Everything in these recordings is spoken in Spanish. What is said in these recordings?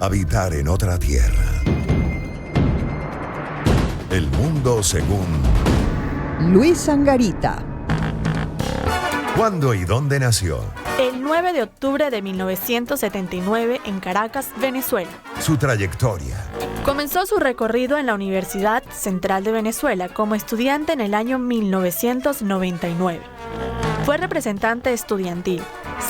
Habitar en otra tierra. El mundo según Luis Sangarita. ¿Cuándo y dónde nació? El 9 de octubre de 1979 en Caracas, Venezuela. Su trayectoria. Comenzó su recorrido en la Universidad Central de Venezuela como estudiante en el año 1999. Fue representante estudiantil,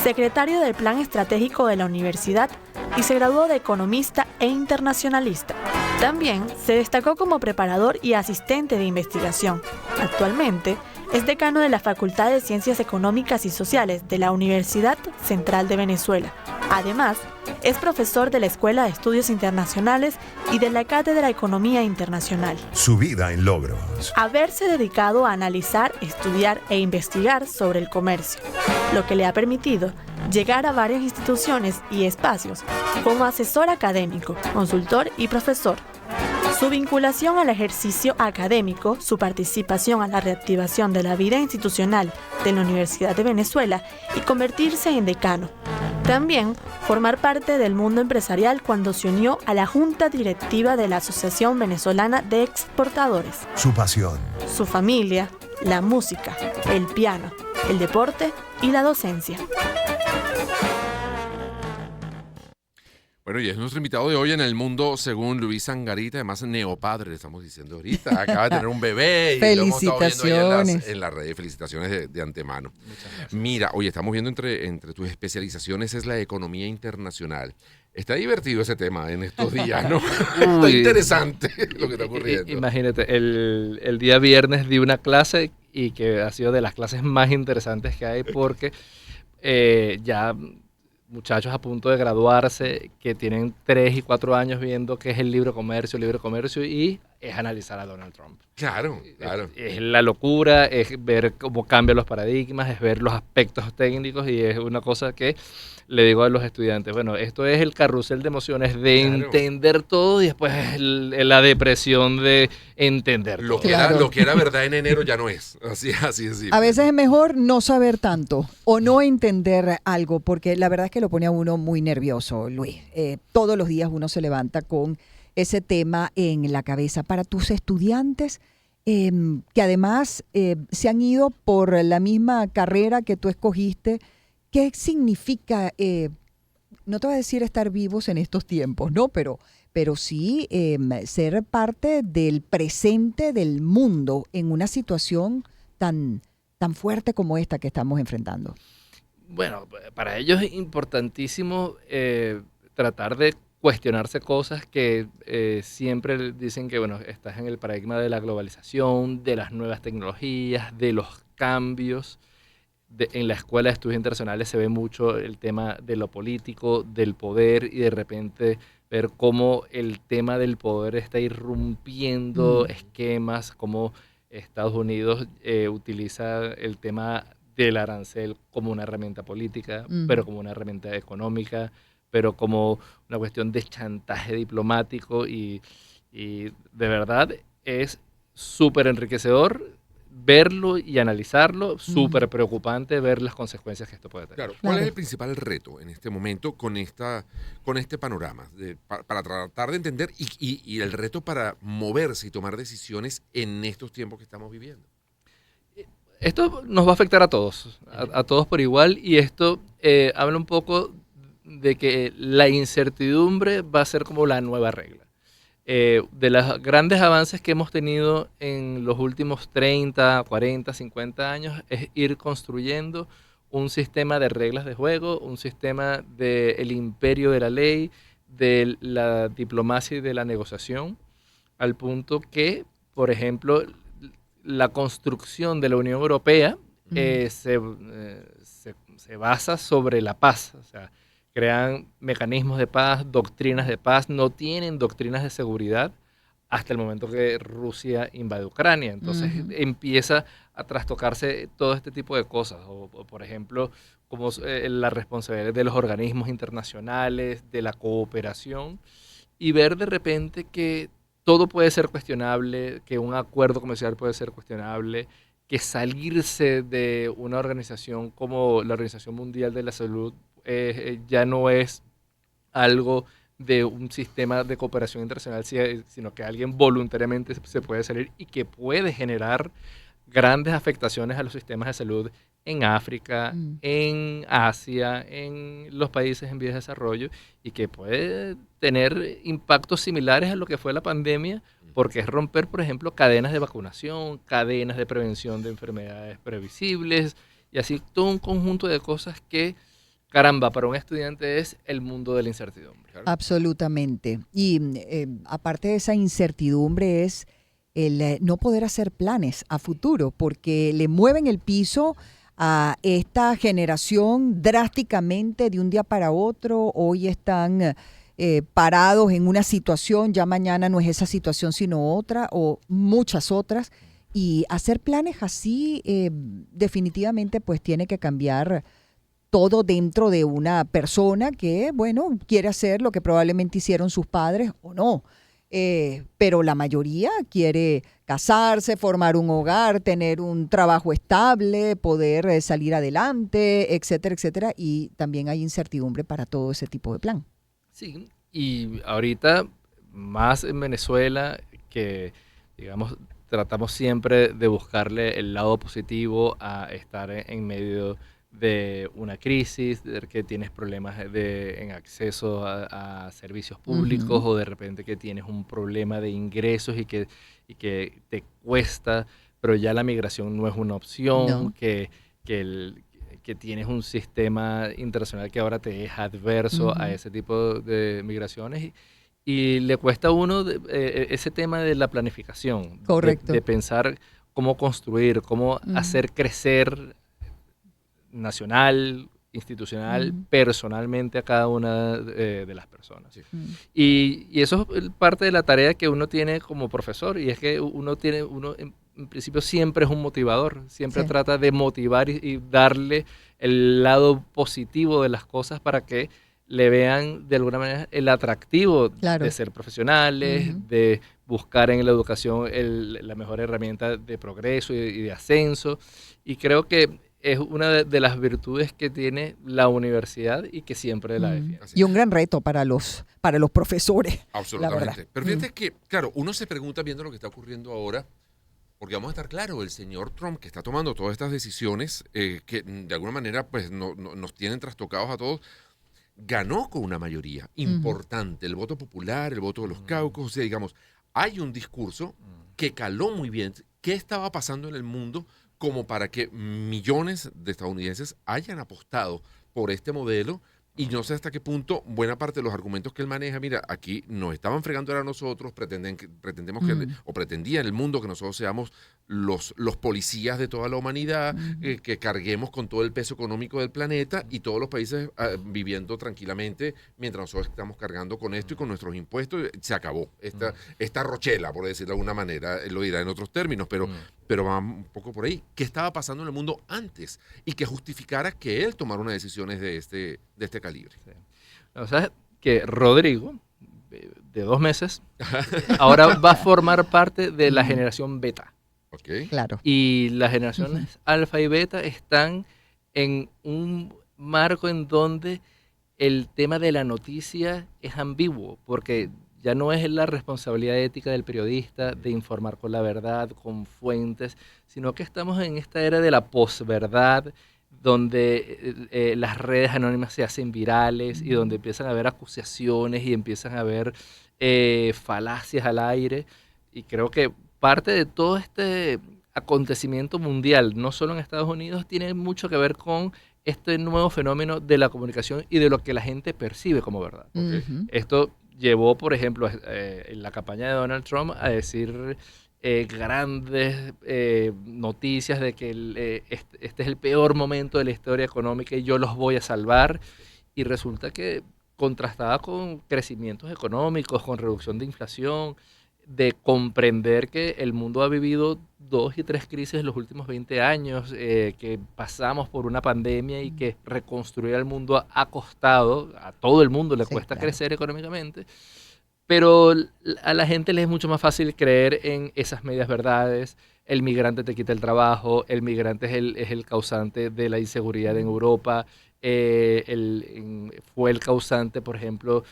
secretario del Plan Estratégico de la universidad y se graduó de economista e internacionalista. También se destacó como preparador y asistente de investigación. Actualmente es decano de la Facultad de Ciencias Económicas y Sociales de la Universidad Central de Venezuela. Además, es profesor de la Escuela de Estudios Internacionales y de la Cátedra de Economía Internacional. Su vida en logros. Haberse dedicado a analizar, estudiar e investigar sobre el comercio, lo que le ha permitido llegar a varias instituciones y espacios como asesor académico, consultor y profesor. Su vinculación al ejercicio académico, su participación a la reactivación de la vida institucional de la Universidad de Venezuela y convertirse en decano. También formar parte del mundo empresarial cuando se unió a la Junta Directiva de la Asociación Venezolana de Exportadores. Su pasión. Su familia, la música, el piano, el deporte y la docencia. Bueno, y es nuestro invitado de hoy en El Mundo según Luis Sangarita, además neopadre, le estamos diciendo ahorita. Acaba de tener un bebé y lo hemos estado viendo ahí en las redes. Felicitaciones de antemano. Mira, oye, estamos viendo entre tus especializaciones es la economía internacional. Está divertido ese tema en estos días, ¿no? Está interesante lo que está ocurriendo. Imagínate, el día viernes di una clase y que ha sido de las clases más interesantes que hay porque ya muchachos a punto de graduarse que tienen 3 y 4 años viendo qué es el libre comercio y es analizar a Donald Trump. Claro. Es la locura, es ver cómo cambian los paradigmas, es ver los aspectos técnicos y es una cosa que le digo a los estudiantes, bueno, esto es el carrusel de emociones de entender todo y después es la depresión de entender lo todo. Lo que era verdad en enero ya no es. Así es. A veces es mejor no saber tanto o no entender algo, porque la verdad es que lo pone a uno muy nervioso, Luis. Todos los días uno se levanta con ese tema en la cabeza. Para tus estudiantes, que además se han ido por la misma carrera que tú escogiste, ¿qué significa, no te voy a decir estar vivos en estos tiempos, ¿no? Pero sí ser parte del presente del mundo en una situación tan fuerte como esta que estamos enfrentando? Bueno, para ellos es importantísimo tratar de cuestionarse cosas que siempre dicen que, bueno, estás en el paradigma de la globalización, de las nuevas tecnologías, de los cambios. En la Escuela de Estudios Internacionales se ve mucho el tema de lo político, del poder y de repente ver cómo el tema del poder está irrumpiendo esquemas, cómo Estados Unidos utiliza el tema del arancel como una herramienta política, pero como una herramienta económica, pero como una cuestión de chantaje diplomático y de verdad es súper enriquecedor verlo y analizarlo, súper preocupante ver las consecuencias que esto puede tener. Claro. ¿Cuál es el principal reto en este momento con este panorama? Para tratar de entender y el reto para moverse y tomar decisiones en estos tiempos que estamos viviendo. Esto nos va a afectar a todos, a todos por igual, y esto habla un poco de que la incertidumbre va a ser como la nueva regla. De los grandes avances que hemos tenido en los últimos 30, 40, 50 años es ir construyendo un sistema de reglas de juego, un sistema del imperio de la ley, de la diplomacia y de la negociación, al punto que, por ejemplo, la construcción de la Unión Europea se basa sobre la paz, o sea, crean mecanismos de paz, doctrinas de paz, no tienen doctrinas de seguridad hasta el momento que Rusia invade Ucrania. Entonces empieza a trastocarse todo este tipo de cosas. O por ejemplo, como la responsabilidad de los organismos internacionales, de la cooperación, y ver de repente que todo puede ser cuestionable, que un acuerdo comercial puede ser cuestionable, que salirse de una organización como la Organización Mundial de la Salud ya no es algo de un sistema de cooperación internacional, sino que alguien voluntariamente se puede salir y que puede generar grandes afectaciones a los sistemas de salud en África, en Asia, en los países en vías de desarrollo, y que puede tener impactos similares a lo que fue la pandemia, porque es romper, por ejemplo, cadenas de vacunación, cadenas de prevención de enfermedades previsibles, y así todo un conjunto de cosas que, caramba, para un estudiante es el mundo de la incertidumbre. Absolutamente. Y aparte de esa incertidumbre es el no poder hacer planes a futuro, porque le mueven el piso a esta generación drásticamente de un día para otro. Hoy están parados en una situación, ya mañana no es esa situación sino otra o muchas otras. Y hacer planes así definitivamente pues tiene que cambiar todo dentro de una persona que, bueno, quiere hacer lo que probablemente hicieron sus padres o no. Pero la mayoría quiere casarse, formar un hogar, tener un trabajo estable, poder salir adelante, etcétera, etcétera. Y también hay incertidumbre para todo ese tipo de plan. Sí, y ahorita más en Venezuela, que digamos tratamos siempre de buscarle el lado positivo a estar en medio de una crisis, de que tienes problemas en acceso a servicios públicos, o de repente que tienes un problema de ingresos y que te cuesta, pero ya la migración no es una opción, que tienes un sistema internacional que ahora te es adverso a ese tipo de migraciones, y le cuesta a uno ese tema de la planificación. Correcto. De pensar cómo construir, cómo hacer crecer nacional, institucional, personalmente a cada una de las personas. Sí. Y eso es parte de la tarea que uno tiene como profesor, y es que uno en principio siempre es un motivador, siempre trata de motivar y darle el lado positivo de las cosas para que le vean de alguna manera el atractivo de ser profesionales, de buscar en la educación la mejor herramienta de progreso y de ascenso. Y creo que es una de las virtudes que tiene la universidad y que siempre la defiende. Y un gran reto para los profesores. Absolutamente. Pero fíjate que, claro, uno se pregunta viendo lo que está ocurriendo ahora, porque vamos a estar claro, el señor Trump, que está tomando todas estas decisiones que de alguna manera pues nos tienen trastocados a todos, ganó con una mayoría importante. El voto popular, el voto de los caucus, o sea, digamos, hay un discurso que caló muy bien. ¿Qué estaba pasando en el mundo como para que millones de estadounidenses hayan apostado por este modelo? Y no sé hasta qué punto buena parte de los argumentos que él maneja, mira, aquí nos estaban fregando a nosotros, pretendemos o pretendían el mundo que nosotros seamos los policías de toda la humanidad, que carguemos con todo el peso económico del planeta y todos los países viviendo tranquilamente mientras nosotros estamos cargando con esto y con nuestros impuestos. Se acabó esta rochela, por decirlo de alguna manera, él lo dirá en otros términos, pero va un poco por ahí. ¿Qué estaba pasando en el mundo antes? Y que justificara que él tomara unas decisiones de este calibre. Sí. O sea, que Rodrigo, de 2 meses, ahora va a formar parte de la generación beta. Okay. Claro. Y las generaciones alfa y beta están en un marco en donde el tema de la noticia es ambiguo, porque ya no es la responsabilidad ética del periodista de informar con la verdad, con fuentes, sino que estamos en esta era de la posverdad, donde las redes anónimas se hacen virales y donde empiezan a haber acusaciones y empiezan a haber falacias al aire. Y creo que parte de todo este acontecimiento mundial, no solo en Estados Unidos, tiene mucho que ver con este nuevo fenómeno de la comunicación y de lo que la gente percibe como verdad. Esto llevó, por ejemplo, en la campaña de Donald Trump a decir grandes noticias de que este es el peor momento de la historia económica y yo los voy a salvar, y resulta que contrastaba con crecimientos económicos, con reducción de inflación, de comprender que el mundo ha vivido 2 y 3 crisis en los últimos 20 años, que pasamos por una pandemia y que reconstruir el mundo ha costado, a todo el mundo le cuesta crecer económicamente, pero a la gente le es mucho más fácil creer en esas medias verdades. El migrante te quita el trabajo, el migrante es el causante de la inseguridad en Europa, fue el causante, por ejemplo,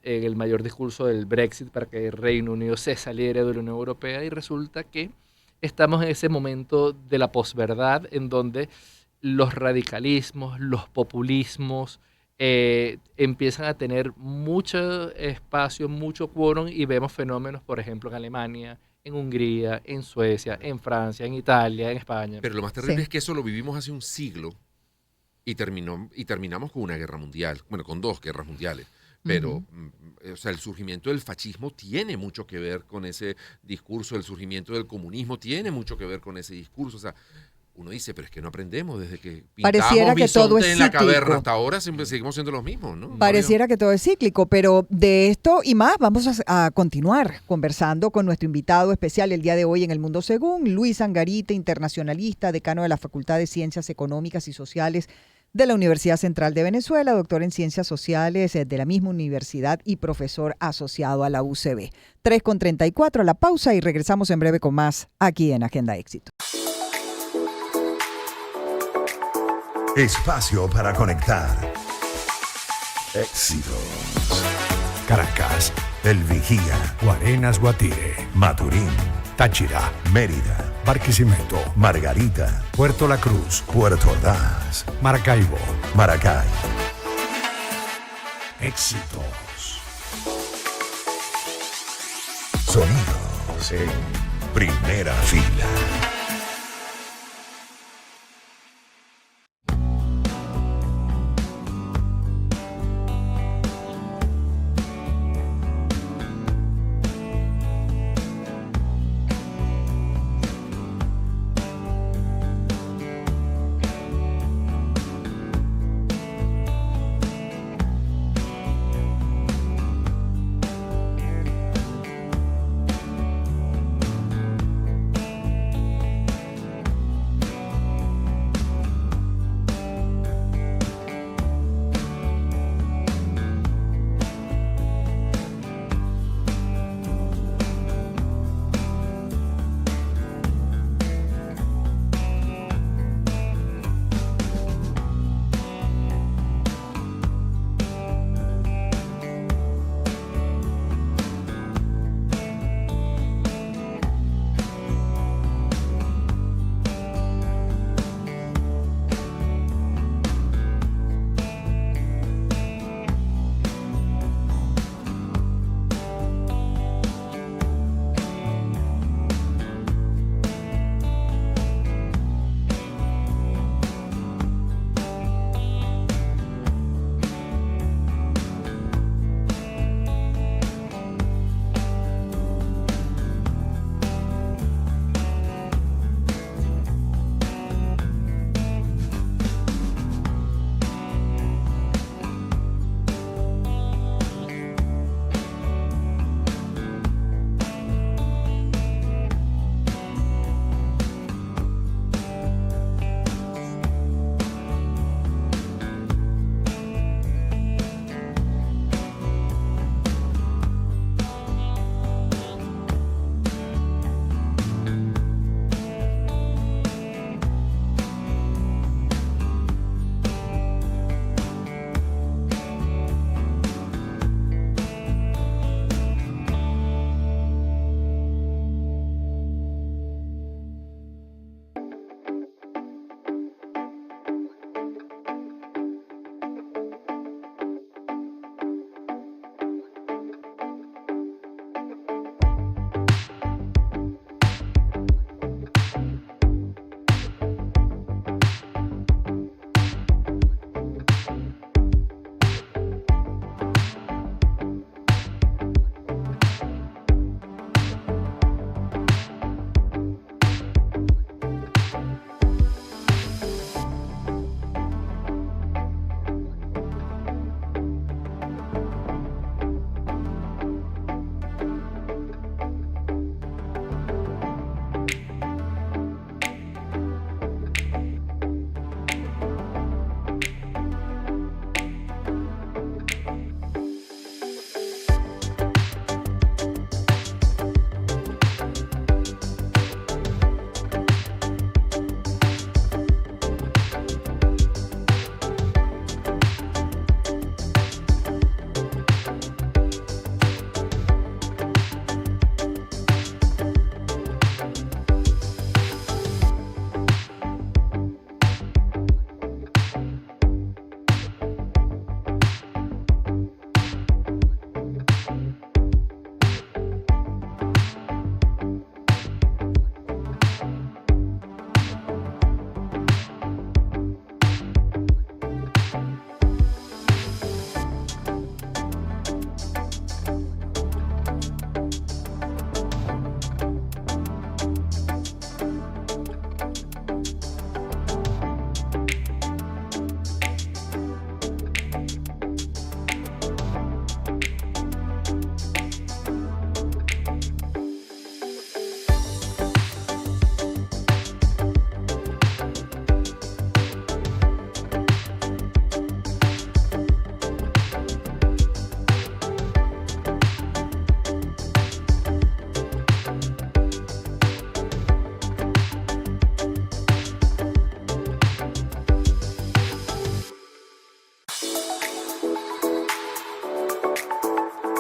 en el mayor discurso del Brexit para que el Reino Unido se saliera de la Unión Europea, y resulta que estamos en ese momento de la posverdad en donde los radicalismos, los populismos empiezan a tener mucho espacio, mucho quórum, y vemos fenómenos, por ejemplo, en Alemania, en Hungría, en Suecia, en Francia, en Italia, en España. Pero lo más terrible es que eso lo vivimos hace un siglo y terminamos con una guerra mundial, bueno, con 2 guerras mundiales. Pero, o sea, el surgimiento del fascismo tiene mucho que ver con ese discurso, el surgimiento del comunismo tiene mucho que ver con ese discurso. O sea, uno dice, pero es que no aprendemos desde que pareciera pintamos que todo es en la cíclico. caverna hasta ahora, siempre seguimos siendo los mismos, ¿no? Pareciera que todo es cíclico, pero de esto y más vamos a continuar conversando con nuestro invitado especial el día de hoy en El Mundo Según, Luis Angarita, internacionalista, decano de la Facultad de Ciencias Económicas y Sociales de la Universidad Central de Venezuela, doctor en Ciencias Sociales de la misma universidad y profesor asociado a la UCB. 3:34, la pausa, y regresamos en breve con más aquí en Agenda Éxito. Espacio para conectar. Éxitos. Caracas, El Vigía, Guarenas, Guatire, Maturín, Táchira, Mérida, Barquisimeto, Margarita, Puerto La Cruz, Puerto Ordaz, Maracaibo. Maracay. Éxitos. Sonidos en primera fila.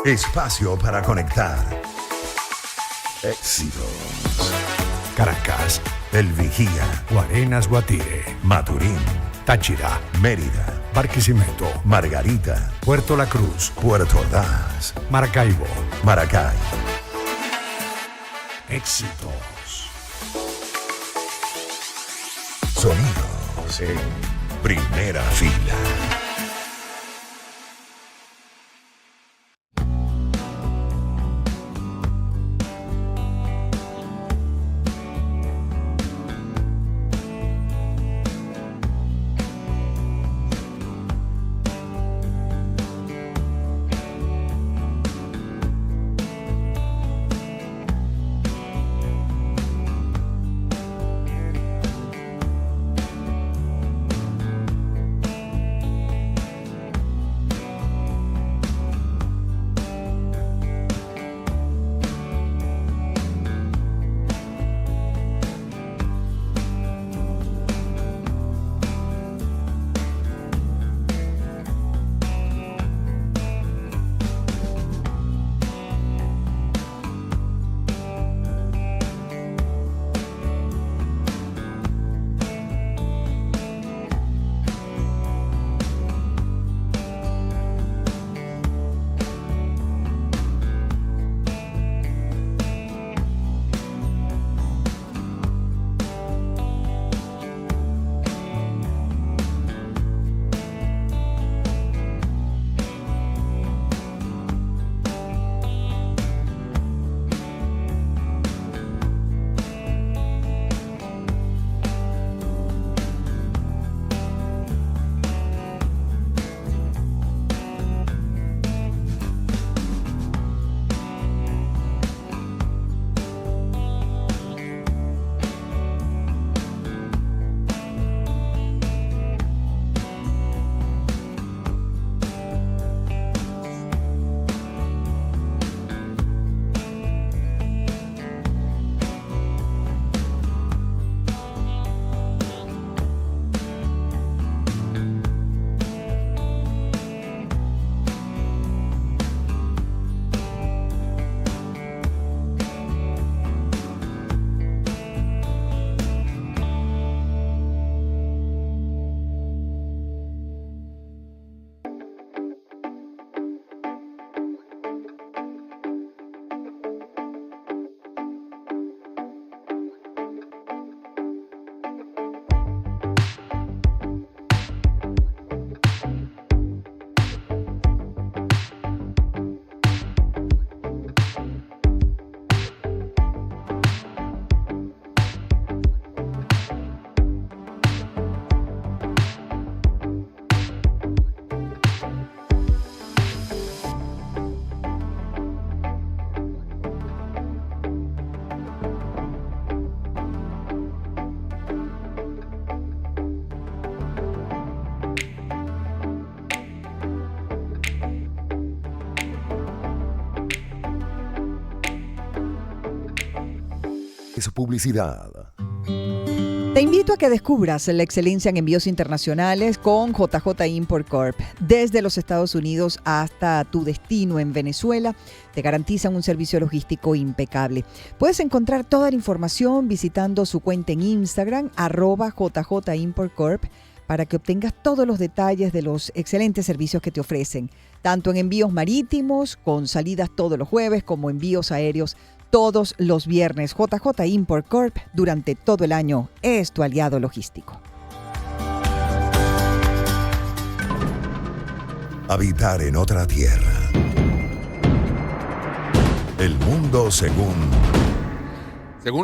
Espacio para conectar. Éxitos. Caracas, El Vigía, Guarenas, Guatire, Maturín, Táchira, Mérida, Barquisimeto, Margarita, Puerto La Cruz, Puerto Ordaz, Maracaibo. Maracay. Éxitos. Sonidos en primera fila. Es publicidad. Te invito a que descubras la excelencia en envíos internacionales con JJ Import Corp. Desde los Estados Unidos hasta tu destino en Venezuela, te garantizan un servicio logístico impecable. Puedes encontrar toda la información visitando su cuenta en Instagram, @JJ Import Corp, para que obtengas todos los detalles de los excelentes servicios que te ofrecen, tanto en envíos marítimos, con salidas todos los jueves, como envíos aéreos todos los viernes. JJ Import Corp durante todo el año es tu aliado logístico. Habitar en otra tierra. El mundo según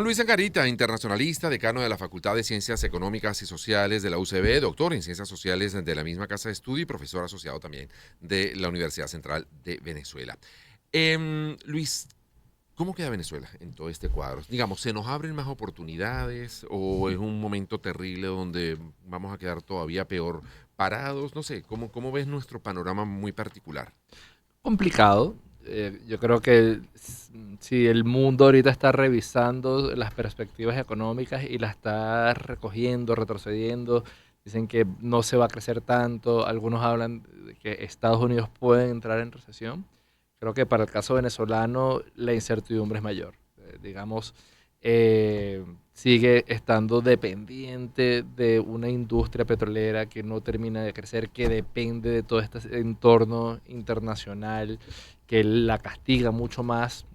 Luis Angarita, internacionalista, decano de la Facultad de Ciencias Económicas y Sociales de la UCB, doctor en Ciencias Sociales de la misma Casa de Estudio y profesor asociado también de la Universidad Central de Venezuela. Luis, ¿cómo queda Venezuela en todo este cuadro? Digamos, ¿se nos abren más oportunidades o es un momento terrible donde vamos a quedar todavía peor parados? No sé, ¿cómo ves nuestro panorama muy particular? Complicado. Yo creo que si el mundo ahorita está revisando las perspectivas económicas y las está recogiendo, retrocediendo, dicen que no se va a crecer tanto, algunos hablan de que Estados Unidos puede entrar en recesión. Creo que para el caso venezolano la incertidumbre es mayor. Digamos, sigue estando dependiente de una industria petrolera que no termina de crecer, que depende de todo este entorno internacional, que la castiga mucho más.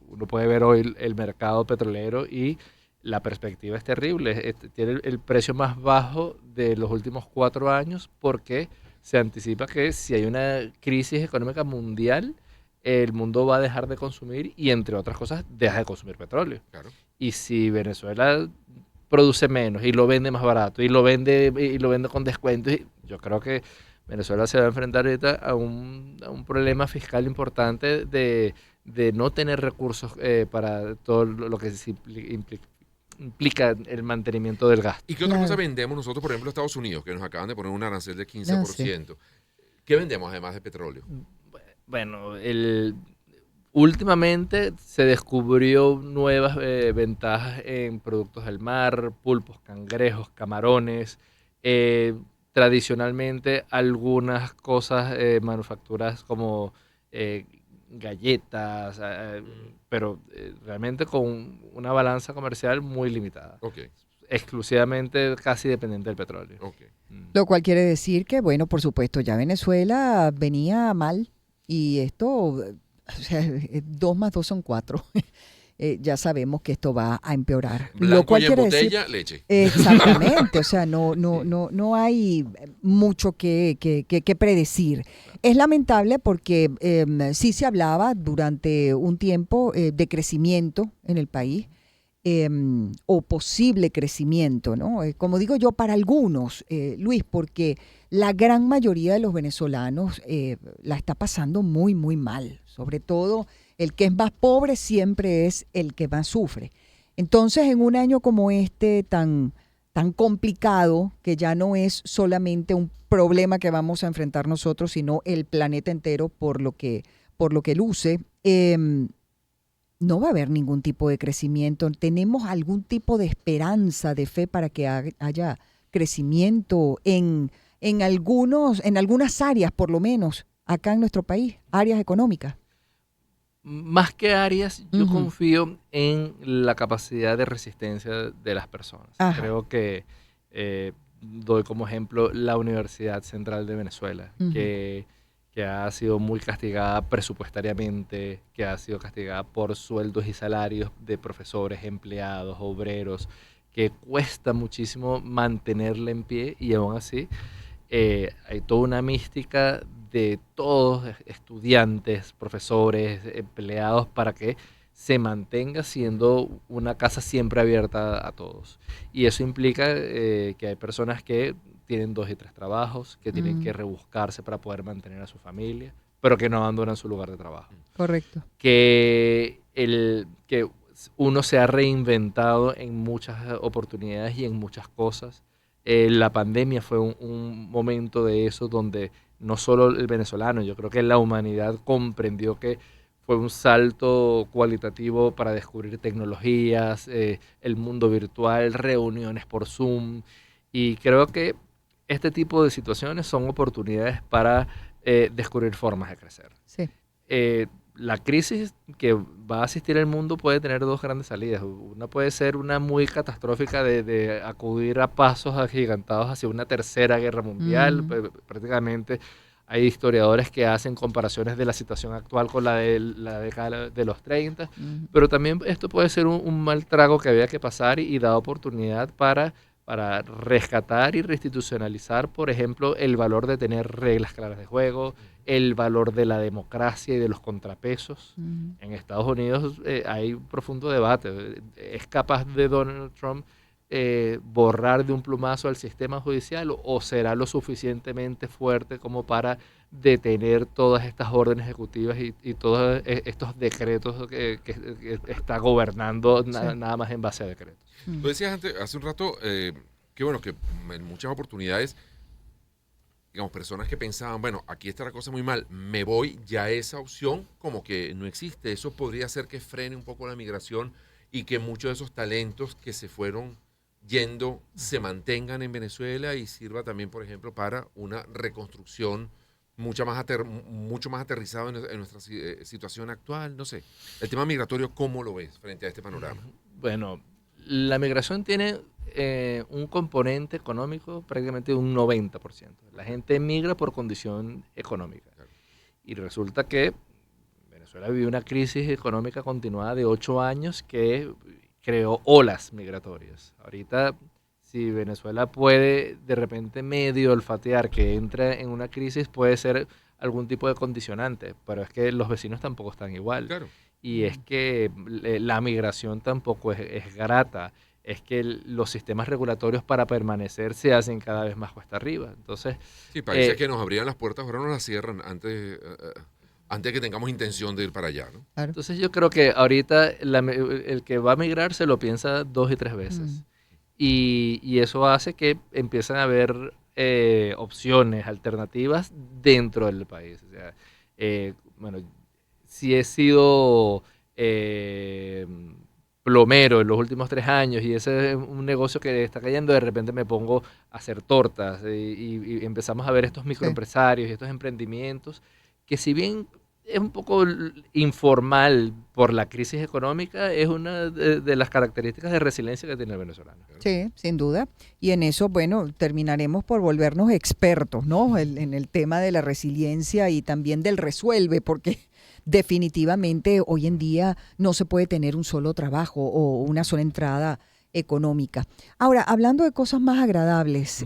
Uno puede ver hoy el mercado petrolero y la perspectiva es terrible. Tiene el precio más bajo de los últimos 4 años porque se anticipa que si hay una crisis económica mundial, el mundo va a dejar de consumir y, entre otras cosas, deja de consumir petróleo. Claro. Y si Venezuela produce menos y lo vende más barato y lo vende con descuentos, yo creo que Venezuela se va a enfrentar ahorita a un problema fiscal importante de no tener recursos para todo lo que implica el mantenimiento del gasto. ¿Y qué otra cosa vendemos nosotros, por ejemplo, a Estados Unidos, que nos acaban de poner un arancel del 15%? ¿Qué vendemos además de petróleo? Bueno, últimamente se descubrió nuevas ventajas en productos del mar, pulpos, cangrejos, camarones. Tradicionalmente algunas cosas manufacturas como galletas, pero realmente con una balanza comercial muy limitada. Okay. Exclusivamente casi dependiente del petróleo. Okay. Lo cual quiere decir que, bueno, por supuesto, ya Venezuela venía mal y esto, o sea, 2 más 2 son 4. Ya sabemos que esto va a empeorar. Blanco Lo cual y en quiere botella, decir, leche. Exactamente, o sea, no hay mucho que predecir. Es lamentable porque sí se hablaba durante un tiempo de crecimiento en el país, o posible crecimiento, ¿no? Como digo yo, para algunos, Luis, porque la gran mayoría de los venezolanos la está pasando muy, muy mal. Sobre todo, el que es más pobre siempre es el que más sufre. Entonces, en un año como este, tan complicado, que ya no es solamente un problema que vamos a enfrentar nosotros, sino el planeta entero por lo que luce, no va a haber ningún tipo de crecimiento. ¿Tenemos algún tipo de esperanza, de fe para que haya crecimiento en algunas áreas, por lo menos, acá en nuestro país, áreas económicas? Más que áreas, yo confío en la capacidad de resistencia de las personas. Ajá. Creo que doy como ejemplo la Universidad Central de Venezuela, que ha sido muy castigada presupuestariamente, que ha sido castigada por sueldos y salarios de profesores, empleados, obreros, que cuesta muchísimo mantenerla en pie y aún así hay toda una mística de todos, estudiantes, profesores, empleados, para que se mantenga siendo una casa siempre abierta a todos. Y eso implica que hay personas que tienen 2 y 3 trabajos, que tienen que rebuscarse para poder mantener a su familia, pero que no abandonan su lugar de trabajo. Correcto. Que uno se ha reinventado en muchas oportunidades y en muchas cosas. La pandemia fue un momento de eso donde no solo el venezolano, yo creo que la humanidad comprendió que fue un salto cualitativo para descubrir tecnologías, el mundo virtual, reuniones por Zoom, y creo que este tipo de situaciones son oportunidades para descubrir formas de crecer. Sí. La crisis que va a asistir el mundo puede tener 2 grandes salidas. Una puede ser una muy catastrófica de acudir a pasos agigantados hacia una tercera guerra mundial. Prácticamente hay historiadores que hacen comparaciones de la situación actual con la de la década de los 30. Pero también esto puede ser un mal trago que había que pasar y da oportunidad para rescatar y reinstitucionalizar, por ejemplo, el valor de tener reglas claras de juego, el valor de la democracia y de los contrapesos. En Estados Unidos hay un profundo debate. ¿Es capaz de Donald Trump borrar de un plumazo al sistema judicial o será lo suficientemente fuerte como para detener todas estas órdenes ejecutivas y todos estos decretos que está gobernando nada más en base a decretos? Tú decías hace un rato que bueno, que en muchas oportunidades, digamos, personas que pensaban, bueno, aquí está la cosa muy mal, me voy, ya esa opción como que no existe. Eso podría hacer que frene un poco la migración y que muchos de esos talentos que se fueron yendo se mantengan en Venezuela y sirva también, por ejemplo, para una reconstrucción mucho más aterrizado en nuestra situación actual, no sé. El tema migratorio, ¿cómo lo ves frente a este panorama? Bueno, la migración tiene un componente económico prácticamente un 90%. La gente migra por condición económica. Claro. Y resulta que Venezuela vivió una crisis económica continuada de 8 años que creó olas migratorias. Ahorita, si Venezuela puede de repente medio olfatear que entra en una crisis, puede ser algún tipo de condicionante, pero es que los vecinos tampoco están igual. Claro. Y es que la migración tampoco es grata, es que los sistemas regulatorios para permanecer se hacen cada vez más cuesta arriba. Entonces, sí, parece que nos abrían las puertas, ahora nos las cierran antes de que tengamos intención de ir para allá, ¿no? Claro. Entonces yo creo que ahorita el que va a migrar se lo piensa 2 y 3 veces. Y eso hace que empiecen a haber opciones, alternativas dentro del país. O sea, bueno, si he sido plomero en los últimos 3 años y ese es un negocio que está cayendo, de repente me pongo a hacer tortas y empezamos a ver estos microempresarios y estos emprendimientos que, si bien es un poco informal por la crisis económica, es una de las características de resiliencia que tiene el venezolano. Sí, sin duda. Y en eso, bueno, terminaremos por volvernos expertos, ¿no? En el tema de la resiliencia y también del resuelve, porque definitivamente hoy en día no se puede tener un solo trabajo o una sola entrada económica. Ahora, hablando de cosas más agradables,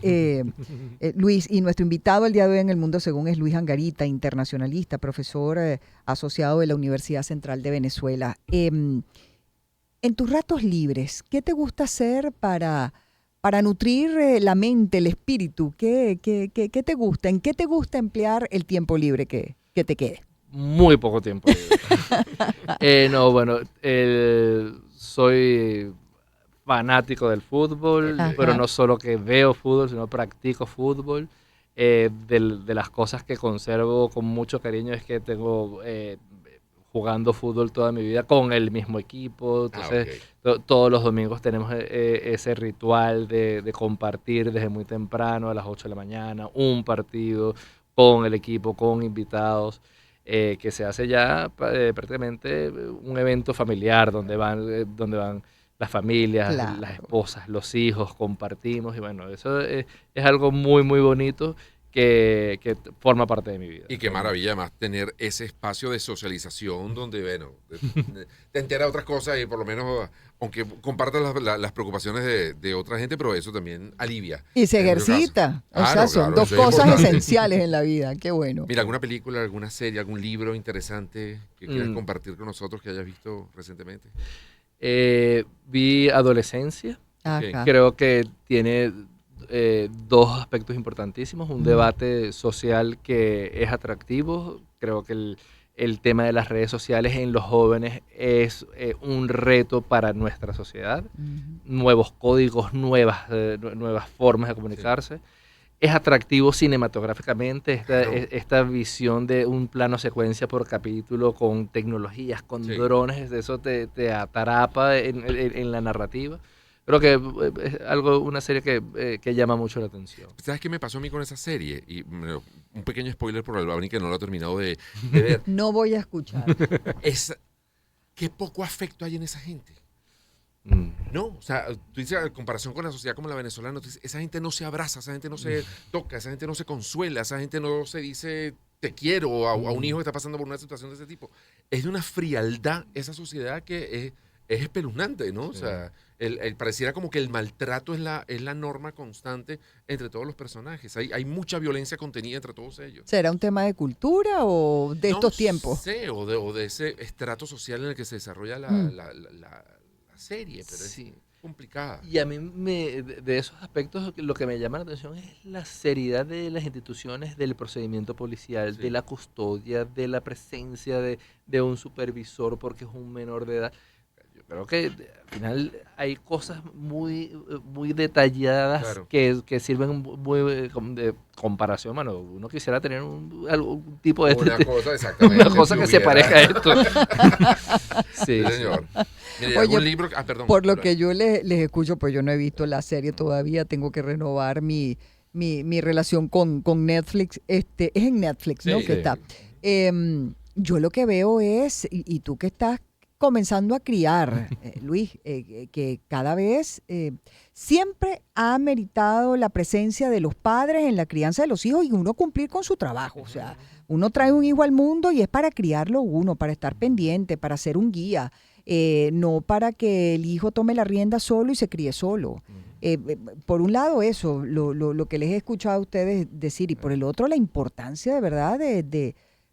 Luis, y nuestro invitado el día de hoy en El Mundo Según es Luis Angarita, internacionalista, profesor asociado de la Universidad Central de Venezuela. En tus ratos libres, ¿qué te gusta hacer para nutrir la mente, el espíritu? ¿Qué te gusta? ¿En qué te gusta emplear el tiempo libre que te quede? Muy poco tiempo libre. No, bueno, soy fanático del fútbol, Ajá. pero no solo que veo fútbol, sino practico fútbol. De las cosas que conservo con mucho cariño es que tengo jugando fútbol toda mi vida con el mismo equipo. Entonces, todos los domingos tenemos ese ritual de compartir desde muy temprano, a las 8 de la mañana, un partido con el equipo, con invitados. Que se hace ya prácticamente un evento familiar donde van las familias, Claro. las esposas, los hijos, compartimos, y bueno, eso es algo muy, muy bonito que forma parte de mi vida. Y qué maravilla además tener ese espacio de socialización donde, bueno, te enteras de otras cosas y por lo menos, aunque compartas las preocupaciones de otra gente, pero eso también alivia. Y se en muchos ejercita. casos. O sea, Claro, son claro, dos eso es cosas importante. esenciales en la vida. Qué bueno. Mira, ¿alguna película, alguna serie, algún libro interesante que quieras compartir con nosotros que hayas visto recientemente? Vi Adolescencia. Ajá. Creo que tiene 2 aspectos importantísimos. Un debate social que es atractivo. Creo que el tema de las redes sociales en los jóvenes es un reto para nuestra sociedad. Nuevos códigos, nuevas formas de comunicarse. Es atractivo cinematográficamente esta visión de un plano secuencia por capítulo con tecnologías, con drones. Eso te atrapa en la narrativa. Creo que es una serie que llama mucho la atención. ¿Sabes qué me pasó a mí con esa serie? Y un pequeño spoiler por el Babni que no lo he terminado de ver. No voy a escuchar. Qué poco afecto hay en esa gente. No, o sea, tú dices, en comparación con la sociedad como la venezolana, tú dices, esa gente no se abraza, esa gente no se toca, esa gente no se consuela, esa gente no se dice te quiero a un hijo que está pasando por una situación de ese tipo. Es de una frialdad esa sociedad que es espeluznante, ¿no? O sea, pareciera como que el maltrato es la norma constante entre todos los personajes. Hay mucha violencia contenida entre todos ellos. ¿Será un tema de cultura o de estos tiempos? No sé, o de ese estrato social en el que se desarrolla la serie, pero es complicada. Y a mí de esos aspectos lo que me llama la atención es la seriedad de las instituciones, del procedimiento policial, de la custodia, de la presencia de un supervisor porque es un menor de edad. Yo creo que al final hay cosas muy, muy detalladas que sirven muy de comparación, mano. Uno quisiera tener algún tipo de... Una cosa que se parezca a esto. Sí, señor. Mire, Oye, algún libro... perdón. Por lo que yo les escucho, pues yo no he visto la serie todavía, tengo que renovar mi mi relación con Netflix. Es en Netflix, ¿no? Sí. Que está. Yo lo que veo es, y tú que estás comenzando a criar, Luis, que cada vez siempre ha meritado la presencia de los padres en la crianza de los hijos y uno cumplir con su trabajo. O sea, uno trae un hijo al mundo y es para criarlo uno, para estar pendiente, para ser un guía, no para que el hijo tome la rienda solo y se críe solo. Por un lado eso, lo que les he escuchado a ustedes decir, y por el otro la importancia de verdad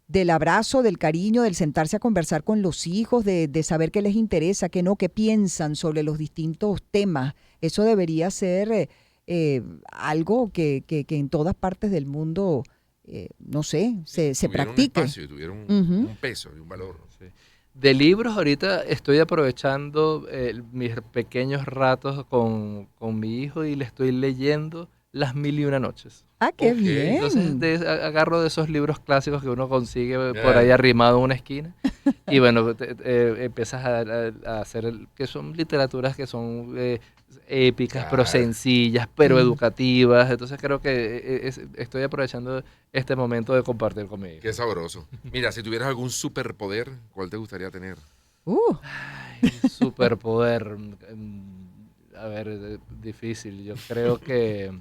del abrazo, del cariño, del sentarse a conversar con los hijos, de saber qué les interesa, qué no, qué piensan sobre los distintos temas. Eso debería ser algo que en todas partes del mundo, no sé, se practique. Un espacio, tuvieron un peso y un valor. Sí. De libros, ahorita estoy aprovechando mis pequeños ratos con mi hijo y le estoy leyendo Las 1001 noches. Ah, qué Ok. bien. Entonces agarro de esos libros clásicos que uno consigue por ahí arrimado en una esquina y bueno, empiezas a hacer, que son literaturas que son épicas, pero sencillas, pero educativas. Entonces creo que estoy aprovechando este momento de compartir con mi hijo. Qué sabroso. Mira, si tuvieras algún superpoder, ¿cuál te gustaría tener? Superpoder. A ver, difícil. Yo creo que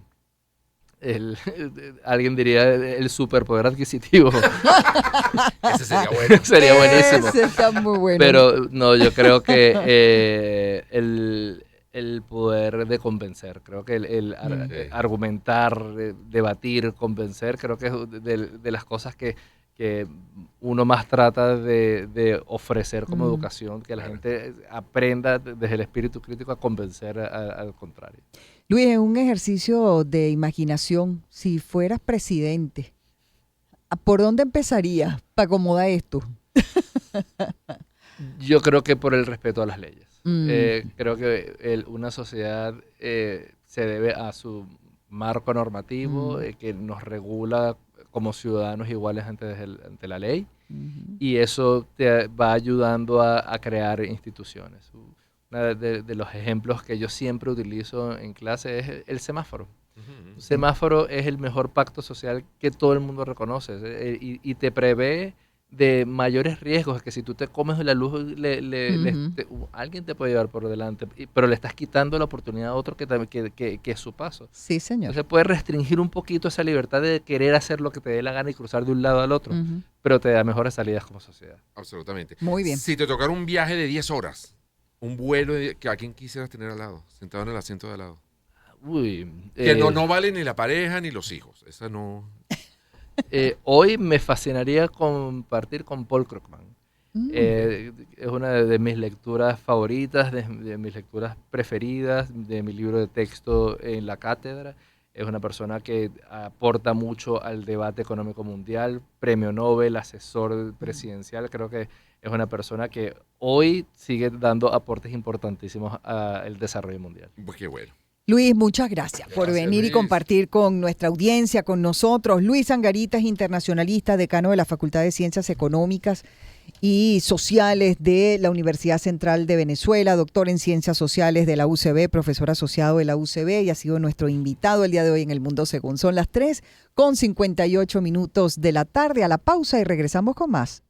alguien diría el superpoder adquisitivo. Ese sería bueno. Sería buenísimo. Ese está muy bueno. Pero no, yo creo que el poder de convencer, creo que el argumentar, debatir, convencer, creo que es de las cosas que uno más trata de ofrecer como educación, que la gente aprenda desde el espíritu crítico a convencer al contrario. Luis, en un ejercicio de imaginación, si fueras presidente, ¿por dónde empezarías para acomodar esto? Yo creo que por el respeto a las leyes. Creo que una sociedad se debe a su marco normativo que nos regula como ciudadanos iguales ante la ley, y eso te va ayudando a crear instituciones. Uno de los ejemplos que yo siempre utilizo en clase es el semáforo. El semáforo es el mejor pacto social que todo el mundo reconoce y te prevé de mayores riesgos, que si tú te comes la luz, alguien te puede llevar por delante, pero le estás quitando la oportunidad a otro que es su paso. Sí, señor. Entonces puede restringir un poquito esa libertad de querer hacer lo que te dé la gana y cruzar de un lado al otro, pero te da mejores salidas como sociedad. Absolutamente. Muy bien. Si te tocara un viaje de 10 horas, un vuelo, ¿a quién quisieras tener al lado? Sentado en el asiento de al lado. Uy, Que no vale ni la pareja ni los hijos. Esa no. Hoy me fascinaría compartir con Paul Krugman. Es una de mis lecturas favoritas, de mis lecturas preferidas, de mi libro de texto en la cátedra. Es una persona que aporta mucho al debate económico mundial, premio Nobel, asesor presidencial. Creo que es una persona que hoy sigue dando aportes importantísimos al desarrollo mundial. Pues qué bueno. Luis, muchas gracias por venir Luis. y compartir con nuestra audiencia, con nosotros. Luis Angarita es internacionalista, decano de la Facultad de Ciencias Económicas y Sociales de la Universidad Central de Venezuela, doctor en Ciencias Sociales de la UCB, profesor asociado de la UCB, y ha sido nuestro invitado el día de hoy en El Mundo Según. Son las 3:58 de la tarde. A la pausa y regresamos con más.